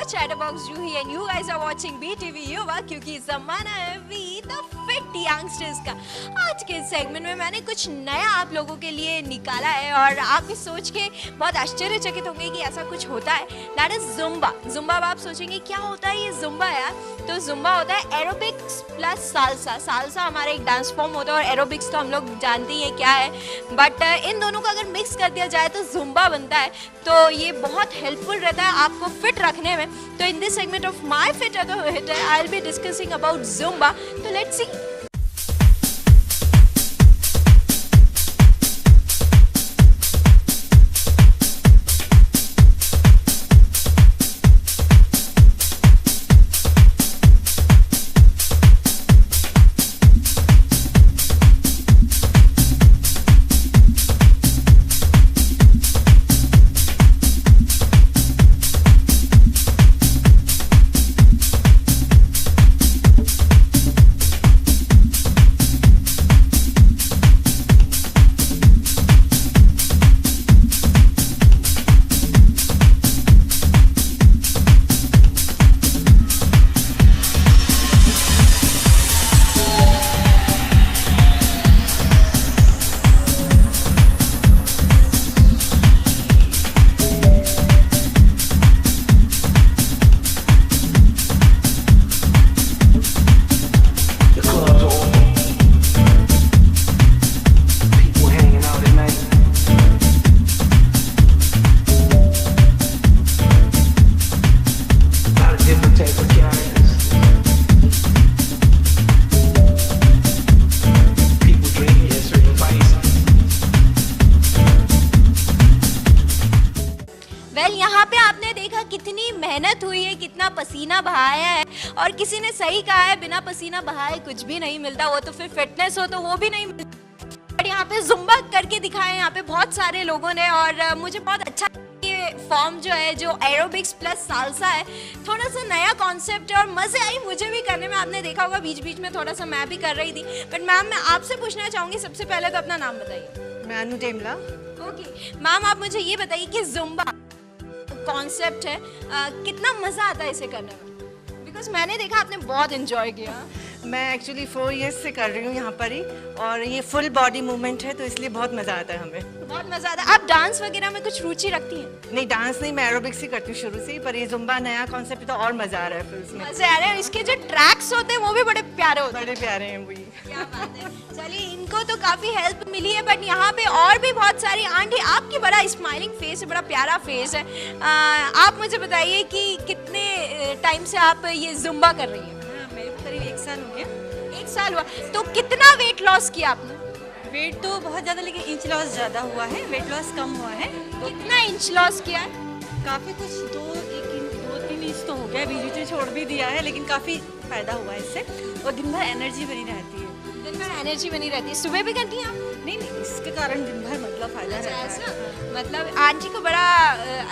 Chatterbox Juhi and you guys are watching BTV युवा क्योंकि ज़माना है वी द फिट यंगस्टर्स का। आज के सेगमेंट में मैंने कुछ नया आप लोगों के लिए निकाला है और आप भी सोच के बहुत आश्चर्यचकित होंगे कि ऐसा कुछ होता है। That is Zumba. जुम्बा आप सोचेंगे क्या होता है ये जुम्बा यार? तो जुम्बा होता है एरोबिक्स प्लस सालसा। सालसा हमारा एक डांस फॉर्म होता है और एरोबिक्स तो हम लोग जानते ही हैं क्या है, बट इन दोनों को अगर मिक्स कर दिया जाए तो जुम्बा बनता है। तो ये बहुत हेल्पफुल रहता है आपको फिट रखने में। तो in this segment of my fit hitter I will be discussing about Zumba. तो लेट्स सी। यहाँ पे आपने देखा कितनी मेहनत हुई है, कितना पसीना बहाया है और किसी ने सही कहा है बिना पसीना बहाए कुछ भी नहीं मिलता। वो तो फिर फिटनेस हो तो वो भी नहीं मिलता। और यहाँ पे जुम्बा करके दिखाया यहाँ पे बहुत सारे लोगों ने और मुझे बहुत अच्छा ये फॉर्म जो है जो एरोबिक्स प्लस सालसा है, थोड़ा सा नया कॉन्सेप्ट है और मजे आई मुझे भी करने में। आपने देखा होगा बीच बीच में थोड़ा सा मैं भी कर रही थी। बट मैम मैं आपसे पूछना चाहूँगी सबसे पहले तो अपना नाम बताइए। मैं अनु टेमला। ओके मैम आप मुझे ये बताइए कि जुम्बा कॉन्सेप्ट है कितना मज़ा आता है इसे करने में? बिकॉज मैंने देखा आपने बहुत एंजॉय किया। मैं एक्चुअली 4 इयर्स से कर रही हूँ यहाँ पर ही और ये फुल बॉडी मूवमेंट है तो इसलिए बहुत मज़ा आता है हमें। बहुत मज़ा आता है। आप डांस वगैरह में कुछ रुचि रखती हैं? नहीं डांस नहीं, मैं एरोबिक्स ही करती हूँ शुरू से ही, पर ये जुम्बा नया कॉन्सेप्ट तो और मज़ा आ रहा है फिर उसमें। मज़े आ रहे हैं। इसके जो ट्रैक्स होते हैं वो भी बड़े प्यारे होते हैं। बड़े प्यारे हैं वही। क्या बात है। चलिए इनको तो काफ़ी हेल्प मिली है। बट यहाँ पे और भी बहुत सारी आंटी, आपकी बड़ा स्माइलिंग फेस है, बड़ा प्यारा फेस है। आप मुझे बताइए कि कितने टाइम से आप ये जुम्बा कर रही हैं? मेरे को करीब 1 साल हो गया। 1 साल हुआ। तो कितना वेट लॉस किया आपने? वेट तो बहुत ज़्यादा, लेकिन इंच लॉस ज़्यादा हुआ है, वेट लॉस कम हुआ है। कितना इंच लॉस किया है? काफ़ी कुछ 2-3 इंच तो हो गया, बीच बीच में छोड़ भी दिया है, लेकिन काफ़ी फ़ायदा हुआ है इससे। और दिन भर एनर्जी बनी रहती है। दिन भर एनर्जी बनी रहती है। सुबह भी करती हैं आप? नहीं, इसके कारण दिन भर मतलब फ़ायदा रहता है। ऐसा मतलब आंटी को बड़ा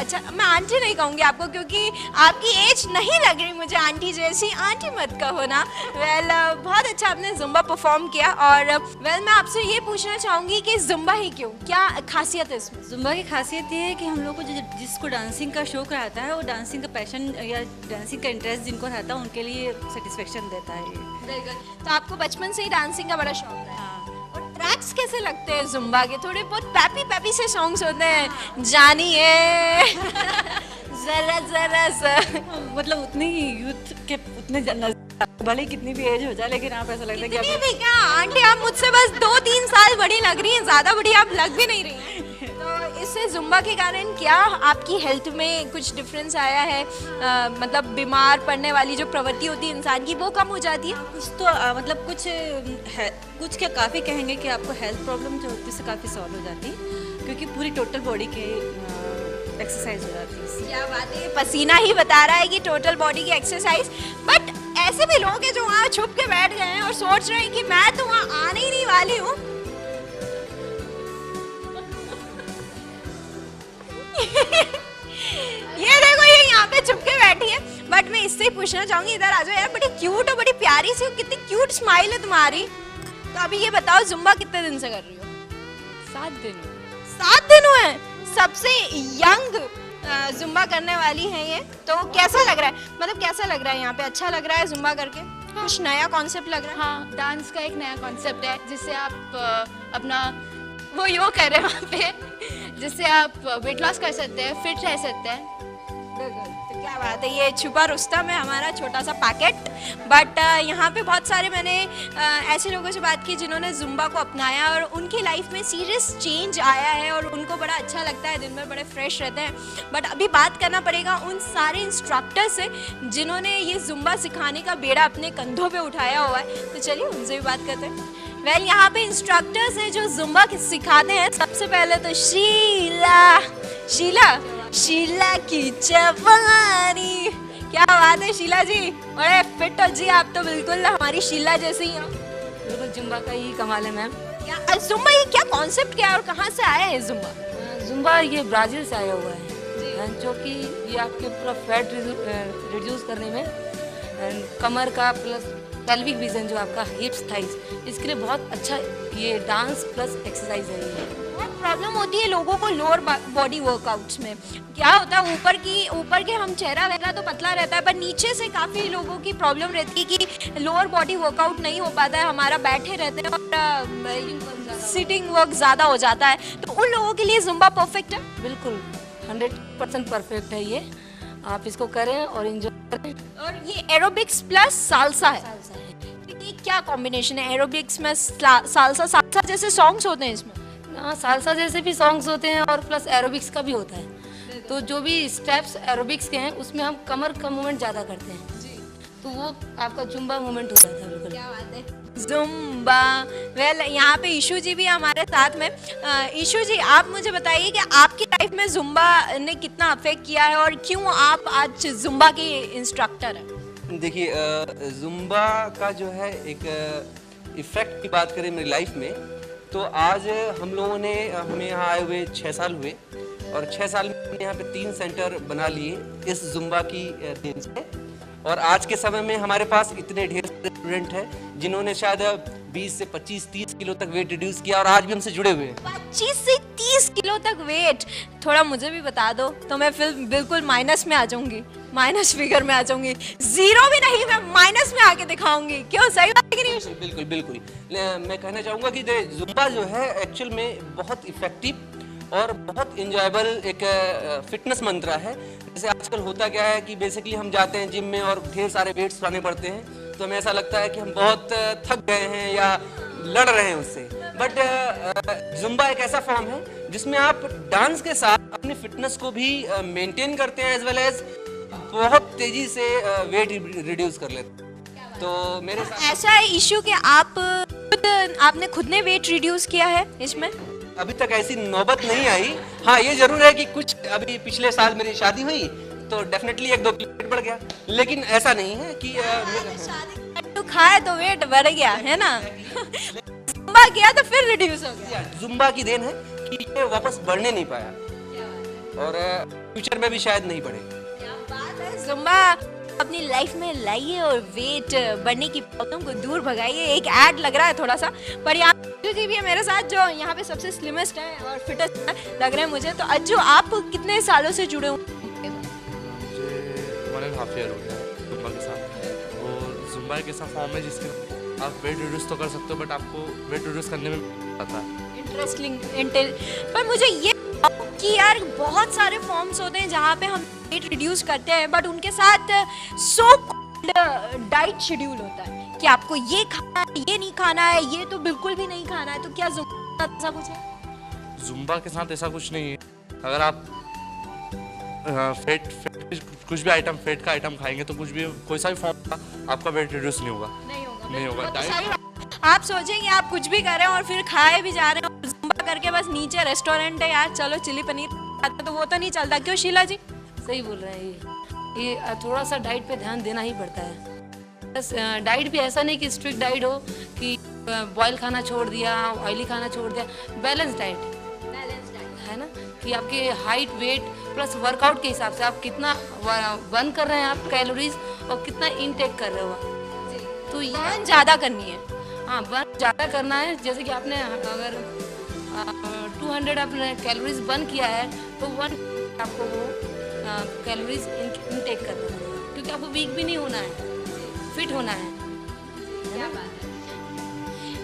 अच्छा, मैं आंटी नहीं कहूँगी आपको क्योंकि आपकी एज नहीं लग रही मुझे आंटी जैसी। आंटी मत कहो ना। वेल बहुत अच्छा आपने जुम्बा परफॉर्म किया। और वेल मैं आपसे ये पूछना चाहूँगी कि जुम्बा ही क्यों, क्या खासियत है इसमें? जुम्बा की खासियत ये है कि हम लोग को जिसको डांसिंग का शौक रहता है, वो डांसिंग का पैशन या डांसिंग का इंटरेस्ट जिनको रहता है उनके लिए सेटिस्फेक्शन देता है ये। Very good. तो आपको बचपन से ही डांसिंग का बड़ा शौक है? हाँ। ट्रैक्स कैसे लगते हैं जुम्बा के? थोड़े बहुत पैपी पैपी से सॉन्ग्स होते हैं, जानिए जरा जरा सा। मतलब उतनी यूथ के उतने भले ही कितनी भी एज हो जाए, लेकिन आप ऐसा लगता है कि कितनी भी क्या आंटी, आप मुझसे बस 2-3 साल बड़ी लग रही हैं, ज़्यादा बड़ी आप लग भी नहीं रही हैं। तो इससे जुम्बा के कारण क्या आपकी हेल्थ में कुछ डिफरेंस आया है? मतलब बीमार पड़ने वाली जो प्रवृत्ति होती है इंसान की वो कम हो जाती है? कुछ तो मतलब कुछ क्या काफ़ी कहेंगे कि आपको हेल्थ प्रॉब्लम जो होती है उससे काफ़ी सॉल्व हो जाती है, क्योंकि पूरी टोटल बॉडी के एक्सरसाइज हो जाती है। क्या बात है। पसीना ही बता रहा है कि टोटल बॉडी की एक्सरसाइज। बट ऐसे भी लोग हैं जो वहाँ छुप के बैठ गए हैं और सोच रहे हैं कि मैं तो वहाँ आने ही नहीं वाली हूँ। ये देखो ये यहाँ पे छुप के बैठी है। बट मैं इससे ही पूछना चाहूंगी, इधर आ जाओ यार, बड़ी क्यूट और बड़ी प्यारी सी, कितनी क्यूट स्माइल है तुम्हारी। तो अभी ये बताओ जुम्बा कितने दिन से कर रही हो? 7 दिन। 7 दिन हुए? सबसे यंग जुम्बा करने वाली हैं ये, तो कैसा लग रहा है, मतलब कैसा लग रहा है यहाँ पे, अच्छा लग रहा है जुम्बा करके? कुछ नया कॉन्सेप्ट लग रहा है? हाँ, डांस का एक नया कॉन्सेप्ट है जिससे आप अपना वो यो कर रहे हैं वहाँ पे, जिससे आप वेट लॉस कर सकते हैं, फिट रह सकते हैं। तो क्या बात है, ये छुपा रुस्तम है हमारा छोटा सा पैकेट। बट यहाँ पे बहुत सारे मैंने ऐसे लोगों से बात की जिन्होंने जुम्बा को अपनाया और उनकी लाइफ में सीरियस चेंज आया है और उनको बड़ा अच्छा लगता है, दिन भर बड़े फ्रेश रहते हैं। बट अभी बात करना पड़ेगा उन सारे इंस्ट्रक्टर से जिन्होंने ये जुम्बा सिखाने का बेड़ा अपने कंधों पे उठाया हुआ है, तो चलिए उनसे भी बात करते हैं। वेल, यहाँ पे इंस्ट्रक्टर्स हैं जो जुम्बा सिखाते हैं। सबसे पहले तो शीला की जवानी, क्या बात है शीला जी, बड़े फिट हो जी आप तो, बिल्कुल हमारी शीला जैसे ही हो। बिल्कुल, जुम्बा का ही कमाल है मैम। क्या जुम्बा, ये क्या कॉन्सेप्ट क्या है और कहाँ से आया है जुम्बा? जुम्बा ये ब्राजील से आया हुआ है, जो कि ये आपके पूरा फैट रिड्यूस करने में, कमर का प्लस पेल्विक रीजन जो आपका हिप्स थाइस, इसके लिए बहुत अच्छा ये डांस प्लस एक्सरसाइज है। ये बहुत प्रॉब्लम होती है लोगों को लोअर बॉडी वर्कआउट्स में। क्या होता है, ऊपर के हम चेहरा वगैरह तो पतला रहता है, पर नीचे से काफ़ी लोगों की प्रॉब्लम रहती है कि लोअर बॉडी वर्कआउट नहीं हो पाता है, हमारा बैठे रहते हैं और सिटिंग वर्क ज़्यादा हो जाता है, तो उन लोगों के लिए जुम्बा परफेक्ट है। बिल्कुल 100% परफेक्ट है ये, आप इसको करें और एंजॉय करें। और ये एरोबिक्स प्लस सालसा है, तो ये क्या कॉम्बिनेशन है एरोबिक्स में सालसा जैसे सॉन्ग्स होते हैं इसमें? हाँ, सालसा जैसे भी सॉन्ग्स होते हैं और प्लस एरोबिक्स का भी होता है। तो जो भी स्टेप्स एरोबिक्स के हैं उसमें हम कमर का मूवमेंट ज़्यादा करते हैं, तो वो आपका जुम्बा मूवमेंट हो जाता है। बिल्कुल, क्या बात है, जुम्बा। वेल, यहाँ पे ईशू जी भी हमारे साथ में। ईशू जी, आप मुझे बताइए कि आपकी लाइफ में जुम्बा ने कितना अफेक्ट किया है और क्यों आप आज जुम्बा के इंस्ट्रक्टर हैं? देखिए, जुम्बा का जो है एक इफ़ेक्ट की बात करें मेरी लाइफ में, तो आज हमें यहाँ आए हुए 6 साल हुए और 6 साल में हमने यहाँ पे 3 सेंटर बना लिए इस जुम्बा की देन से। और आज के समय में हमारे पास इतने ढेर सारे स्टूडेंट हैं जिन्होंने शायद 20 से 25-30 किलो तक वेट रिड्यूस किया और आज भी हमसे जुड़े हुए हैं। 25 से 30 किलो तक वेट, थोड़ा मुझे भी बता दो तो मैं फिर बिल्कुल माइनस में आ जाऊंगी, माइनस फिगर में आ जाऊंगी, जीरो भी नहीं, मैं माइनस में आके दिखाऊंगी। क्यों, सही बात है कि नहीं? बिल्कुल बिल्कुल, मैं कहना चाहूँगा कि जुम्बा जो है एक्चुअल में बहुत इफेक्टिव और बहुत इंजॉयबल एक फिटनेस मंत्र है। जैसे आजकल होता क्या है कि बेसिकली हम जाते हैं जिम में और ढेर सारे वेट्स उठाने पड़ते हैं, तो हमें ऐसा लगता है कि हम बहुत थक गए हैं या लड़ रहे हैं उससे। बट जुम्बा एक ऐसा फॉर्म है जिसमें आप डांस के साथ अपनी फिटनेस को भी मेंटेन करते हैं, एज वेल एज बहुत तेजी से वेट रिड्यूस कर लेते हैं। तो मेरे साथ ऐसा है इशू कि आपने खुद ने वेट रिड्यूस किया है इसमें? अभी तक ऐसी नौबत नहीं आई। हाँ, ये जरूर है कि कुछ अभी पिछले साल मेरी शादी हुई तो डेफिनेटली 1-2 किलो वेट बढ़ गया, लेकिन ऐसा नहीं है कि तो खाए तो वेट बढ़ गया है ना। जुम्बा किया तो फिर रिड्यूस हो गया। जुम्बा की देन है कि ये वापस बढ़ने नहीं पाया और फ्यूचर में भी शायद नहीं बढ़ेगा। क्या बात है, जुम्बा अपनी लाइफ में लाइए और वेट बढ़ने की प्रॉब्लम को दूर भगाइए। एक ऐड लग रहा है थोड़ा सा, पर यहाँ जी भी है मेरे साथ जो यहाँ पे सबसे स्लिमेस्ट है और फिटेस्ट लग रहे हैं मुझे। तो अज्जू, आप कितने सालों से जुड़े हुए? मुझे 1.5 ईयर हो गया जुम्बा के साथ। और जुम्बा एक ऐसा फॉर्म है जिसके आप वेट रिड्यूस तो कर सकते हो, बट आपको वेट रिड्यूस करने में आता है। इंटरेस्टिंग। पर मुझे ये कि यार बहुत सारे फॉर्म्स होते हैं जहाँ पे हम वेट रिड्यूस करते हैं, बट उनके साथ सो डाइट शेड्यूल होता है कि आपको ये खाना है, ये नहीं खाना है, ये तो बिल्कुल भी नहीं खाना है। तो क्या जुम्बा ऐसा कुछ है? जुम्बा के साथ ऐसा कुछ नहीं है। अगर आप फेट कुछ भी आइटम, फेट का आइटम खाएंगे तो कुछ भी, कोई सा भी फॉर्म का आपका वेट रिड्यूस नहीं होगा। नहीं होगा। डाइट आप सोचेंगे आप कुछ भी कर रहे हैं और फिर खाए भी जा रहे हैं और जुम्बा करके बस नीचे रेस्टोरेंट है यार चलो चिली पनीर खाते, तो वो तो नहीं चलता। क्यों शीला जी? सही बोल रहे हैं। ये थोड़ा सा डाइट पे ध्यान देना ही पड़ता है। बस डाइट भी ऐसा नहीं कि स्ट्रिक्ट डाइट हो कि बॉयल खाना छोड़ दिया, ऑयली खाना छोड़ दिया। बैलेंस डाइट है ना, कि आपके हाइट, वेट प्लस वर्कआउट के हिसाब से आप कितना बर्न कर रहे हैं, आप कैलोरीज, और कितना इनटेक कर रहे हो। तो बर्न ज़्यादा करनी है। हाँ, बर्न ज़्यादा करना है। जैसे कि आपने अगर 200 आपने कैलोरीज बर्न किया है तो 1 आपको वो कैलोरीज इनटेक करना पड़ेगा, क्योंकि आपको वीक भी नहीं होना है, फिट होना है।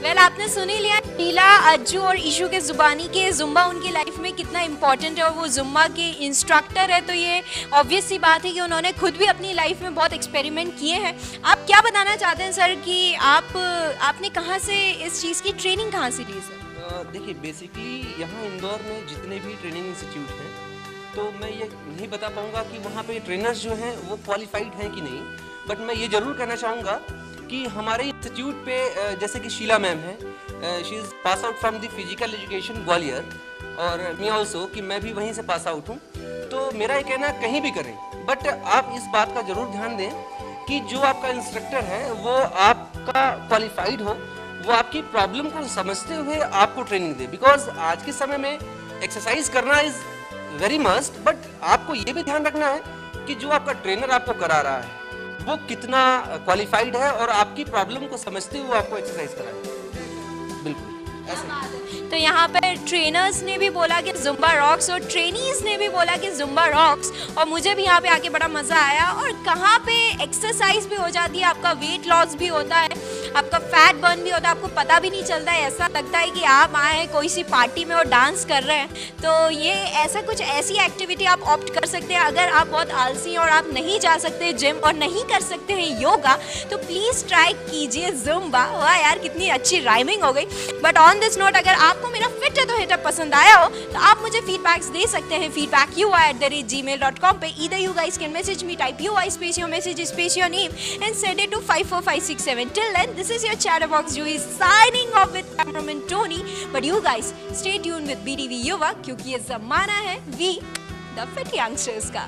वेल आपने सुन ही लिया नीला, अज्जू और ईशू के जुबानी के जुम्बा उनकी लाइफ में कितना इम्पोर्टेंट है और वो जुम्बा के इंस्ट्रक्टर है, तो ये ऑब्वियस सी बात है कि उन्होंने खुद भी अपनी लाइफ में बहुत एक्सपेरिमेंट किए हैं। आप क्या बताना चाहते हैं सर कि आपने कहाँ से इस चीज़ की ट्रेनिंग कहाँ से ली सर? देखिए बेसिकली यहाँ इंदौर में जितने भी ट्रेनिंग इंस्टीट्यूट हैं, तो मैं ये नहीं बता पाऊँगा कि वहाँ पे ट्रेनर्स जो हैं वो क्वालिफाइड हैं कि नहीं, बट मैं ये ज़रूर कहना चाहूँगा कि हमारे इंस्टीट्यूट पे जैसे कि शीला मैम है, she is pass out from the physical education Gwalior, और मी ऑल्सो कि मैं भी वहीं से पास आउट हूँ। तो मेरा ये कहना कहीं भी करें, बट आप इस बात का ज़रूर ध्यान दें कि जो आपका इंस्ट्रक्टर है वो आपका क्वालिफाइड हो, वो आपकी प्रॉब्लम को समझते हुए आपको ट्रेनिंग दे। बिकॉज आज के समय में एक्सरसाइज करना इज़ वेरी मस्ट, बट आपको ये भी ध्यान रखना है कि जो आपका ट्रेनर आपको करा रहा है वो कितना क्वालिफाइड है और आपकी प्रॉब्लम को समझते हुए आपको एक्सरसाइज कराए। बिल्कुल ऐसे। तो यहाँ पर ट्रेनर्स ने भी बोला कि जुम्बा रॉक्स और ट्रेनीज ने भी बोला कि जुम्बा रॉक्स, और मुझे भी यहाँ पे आके बड़ा मज़ा आया। और कहाँ पे एक्सरसाइज भी हो जाती है, आपका वेट लॉस भी होता है, आपका फैट बर्न भी होता है, आपको पता भी नहीं चलता है। ऐसा लगता है कि आप आए हैं कोई सी पार्टी में और डांस कर रहे हैं। तो ये ऐसा कुछ ऐसी एक्टिविटी आप ऑप्ट कर सकते हैं। अगर आप बहुत आलसी हैं और आप नहीं जा सकते जिम और नहीं कर सकते हैं योगा, तो प्लीज़ ट्राई कीजिए जुम्बा। वाह यार कितनी अच्छी राइमिंग हो गई। बट ऑन दिस नोट, अगर आपको मेरा फिट है तो हिटअप पसंद आया हो तो आप मुझे फीडबैक्स दे सकते हैं feedback@gmail.com पे। Either you guys can message me, type UI space your message space your name and send it to 54567. Till then, this is your chatterbox Joey signing off with cameraman Tony. But you guys stay tuned with BTV Yuva, क्योंकि ये ज़माना है We the Fit Youngsters का।